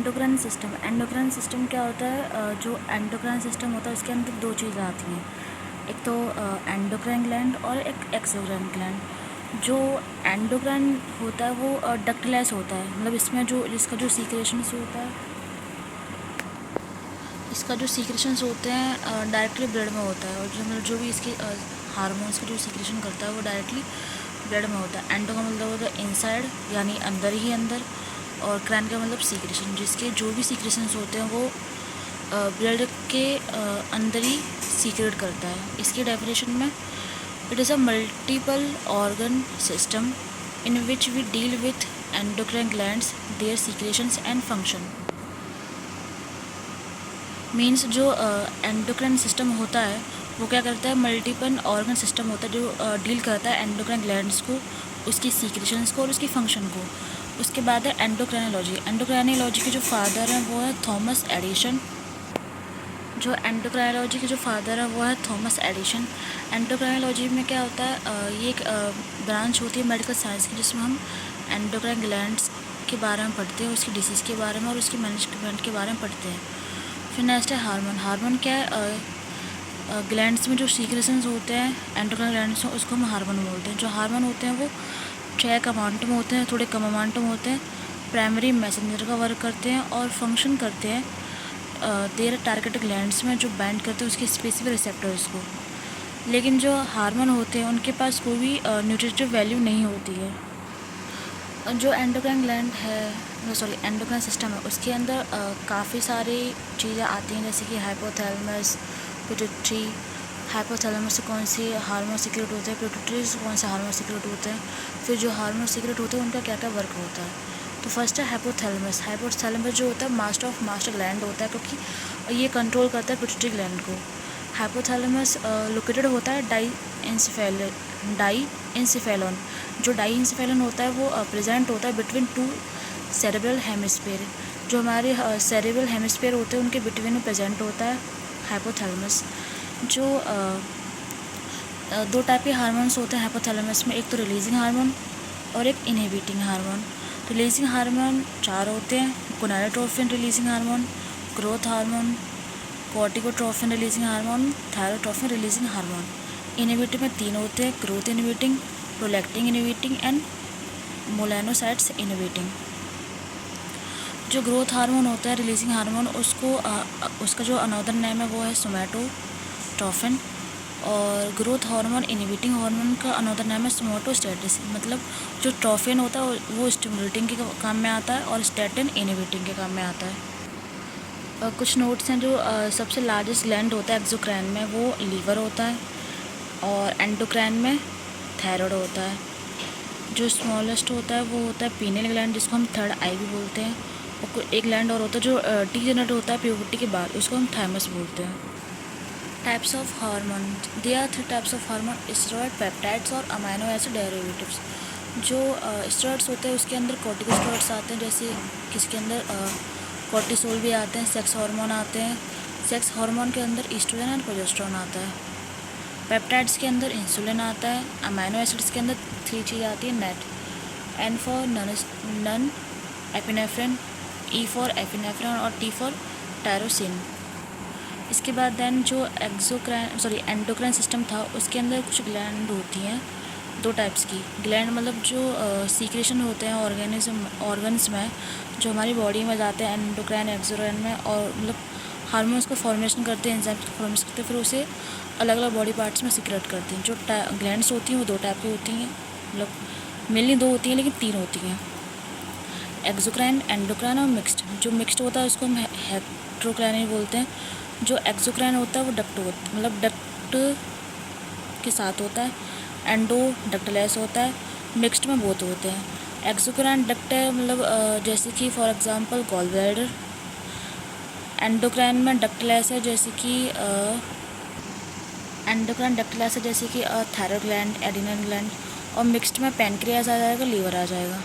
Endocrine system क्या होता है? जो एंडोक्राइन सिस्टम होता है उसके अंदर दो चीज़ें आती हैं, एक तो एंडोक्राइन ग्लैंड और एक एक्सोक्राइन ग्लैंड। जो एंडोक्राइन होता है वो डक्टलेस होता है, मतलब इसमें इसका जो सीक्रेशंस होता है, इसका जो सीक्रेशंस होते हैं डायरेक्टली ब्लड में होता है, और जो भी इसके हार्मोन्स का जो सीक्रेशन करता है वो डायरेक्टली ब्लड में होता है। एंडो का मतलब होता है इनसाइड, यानी अंदर ही अंदर, और क्रैन का मतलब सीक्रेशन, जिसके जो भी सीक्रेशंस होते हैं वो ब्लड के अंदर ही सीक्रेट करता है। इसकी डेफिनेशन में, it is a multiple organ system in which we deal with endocrine glands, their secretions and function. Means जो एंडोक्राइन सिस्टम होता है वो क्या करता है, मल्टीपल ऑर्गन सिस्टम होता है जो डील करता है एंडोक्राइन ग्लैंड्स को, उसकी सीक्रेशंस को और उसकी फंक्शन को। उसके बाद है एंडोक्राइनोलॉजी के जो फादर हैं वो है थॉमस एडिसन। एंडोक्राइनोलॉजी के जो फादर है वो है थॉमस एडिसन। एंडोक्राइनोलॉजी में क्या होता है, ये एक ब्रांच होती है मेडिकल साइंस की, जिसमें हम एंडोक्राइन ग्लैंड्स के बारे में पढ़ते हैं, उसकी डिसीज़ के बारे में और उसकी मैनेजमेंट के बारे में पढ़ते हैं। फिर नेक्स्ट है हार्मोन क्या है, ग्लैंड्स में जो सीक्रेशंस होते हैं एंडोक्राइन ग्लैंड्स में, उसको हम हार्मोन बोलते हैं। जो हार्मोन होते हैं वो 6 अमाउंट में होते हैं, थोड़े कम अमाउंट में होते हैं, प्राइमरी मैसेंजर का वर्क करते हैं और फंक्शन करते हैं देयर टारगेट ग्लैंड्स में, जो बाइंड करते हैं उसके स्पेसिफिक रिसेप्टर्स को। लेकिन जो हार्मोन होते हैं उनके पास कोई भी न्यूट्रिटिव वैल्यू नहीं होती है। जो एंडोक्राइन सिस्टम है उसके अंदर काफ़ी सारी चीज़ें आती हैं, जैसे कि हाइपोथैलेमस, पिट्यूटरी। हाइपोथैलेमस से कौन सी हार्मोन सीक्रेट होते हैं, पिट्यूटरी से कौन से हार्मोन सीक्रेट होते हैं, फिर जो हार्मोन सीक्रेट होते हैं उनका क्या क्या वर्क होता है। तो फर्स्ट है हाइपोथैलेमस जो होता है मास्टर ग्लैंड होता है, क्योंकि ये कंट्रोल करता है पिट्यूटरी ग्लैंड को। हाइपोथैलेमस लोकेटेड होता है डाईइंसेफेलॉन। जो डाईइंसेफेलॉन होता है वो प्रेजेंट होता है बिटवीन 2 सेरेब्रल हेमिस्फीयर। जो हमारे सेरेब्रल हेमिस्फीयर होते हैं उनके बिटवीन में प्रेजेंट होता है हाइपोथैलेमस। जो 2 टाइप के हार्मोन्स होते हैं हाइपोथैलेमस में, एक तो रिलीजिंग हार्मोन और एक इनहिबिटिंग हार्मोन। रिलीजिंग हार्मोन 4 होते हैं, gonadotropin releasing hormone, growth hormone, corticotropin releasing hormone, thyrotropin releasing hormone. Inhibiting में 3 होते हैं, growth inhibiting, prolactin inhibiting and melanocytes inhibiting. जो ग्रोथ हार्मोन होता है रिलीजिंग हार्मोन, उसका जो अनदर नेम है वो है सोमैटोट्रोपिन, और ग्रोथ हार्मोन इनहिबिटिंग हार्मोन का अनदर नेम है सोमैटोस्टैटिन। मतलब जो ट्रोपिन होता है वो स्टिमुलेटिंग के काम में आता है और स्टैटिन इनहिबिटिंग के काम में आता है। कुछ नोट्स हैं, जो सबसे लार्जेस्ट ग्लैंड होता है एक्सोक्राइन में वो लीवर होता है, और एंडोक्राइन में थायराइड होता है। जो स्मॉलेस्ट होता है वो होता है पीनियल ग्लैंड, जिसको हम थर्ड आई भी बोलते हैं। और एक ग्लैंड और होता है जो डीजेनरेट होता है प्यूबर्टी के बाद, उसको हम थाइमस बोलते हैं। Types of hormone, there are 3 types of hormone, steroid, peptides और अमाइनो एसिड डेरिवेटिव्स। जो स्टेरॉयड्स होते हैं उसके अंदर कॉर्टिकोस्टेरॉइड्स आते हैं, जैसे किसके अंदर कॉर्टिसोल भी आते हैं, सेक्स हार्मोन आते हैं। सेक्स हार्मोन के अंदर ईस्ट्रोजन और प्रोजेस्टेरोन आता है। पेप्टाइड्स के अंदर इंसुलिन आता है। अमाइनो एसिड्स के अंदर 3 चीज़ आती है, net, N for nor epinephrine, E for epinephrine और टी फॉर टायरोसिन। इसके बाद देन जो एंडोक्राइन सिस्टम था उसके अंदर कुछ ग्लैंड होती हैं 2 टाइप्स की। ग्लैंड मतलब जो सीक्रेशन होते हैं ऑर्गन्स में, जो हमारी बॉडी में जाते हैं एंडोक्राइन एक्सोक्राइन में, और मतलब हार्मोन्स को फॉर्मेशन करते हैं, एंजाइम्स को फॉर्मेशन करते हैं, फिर उसे अलग अलग बॉडी पार्ट्स में सीक्रेट करते हैं। जो ग्लैंड्स होती हैं वो 2 टाइप की होती हैं, मतलब मेनली 2 होती हैं लेकिन 3 होती हैं, एक्सोक्राइन, एंडोक्राइन और मिक्स्ड। जो मिक्स्ड होता है उसको हम हेट्रोक्राइन बोलते हैं। जो एक्सोक्राइन होता है वो मतलब डक्ट के साथ होता है, एंडो डक्टलेस होता है, मिक्स्ड में बोथ होते हैं। एक्सोक्राइन डक्ट है, मतलब जैसे कि for example gall bladder. Endocrine में डक्टलेस है, जैसे कि थायराइड ग्लैंड, एडिनल ग्लैंड, और मिक्स्ड में पैनक्रियास आ जाएगा, लीवर आ जाएगा।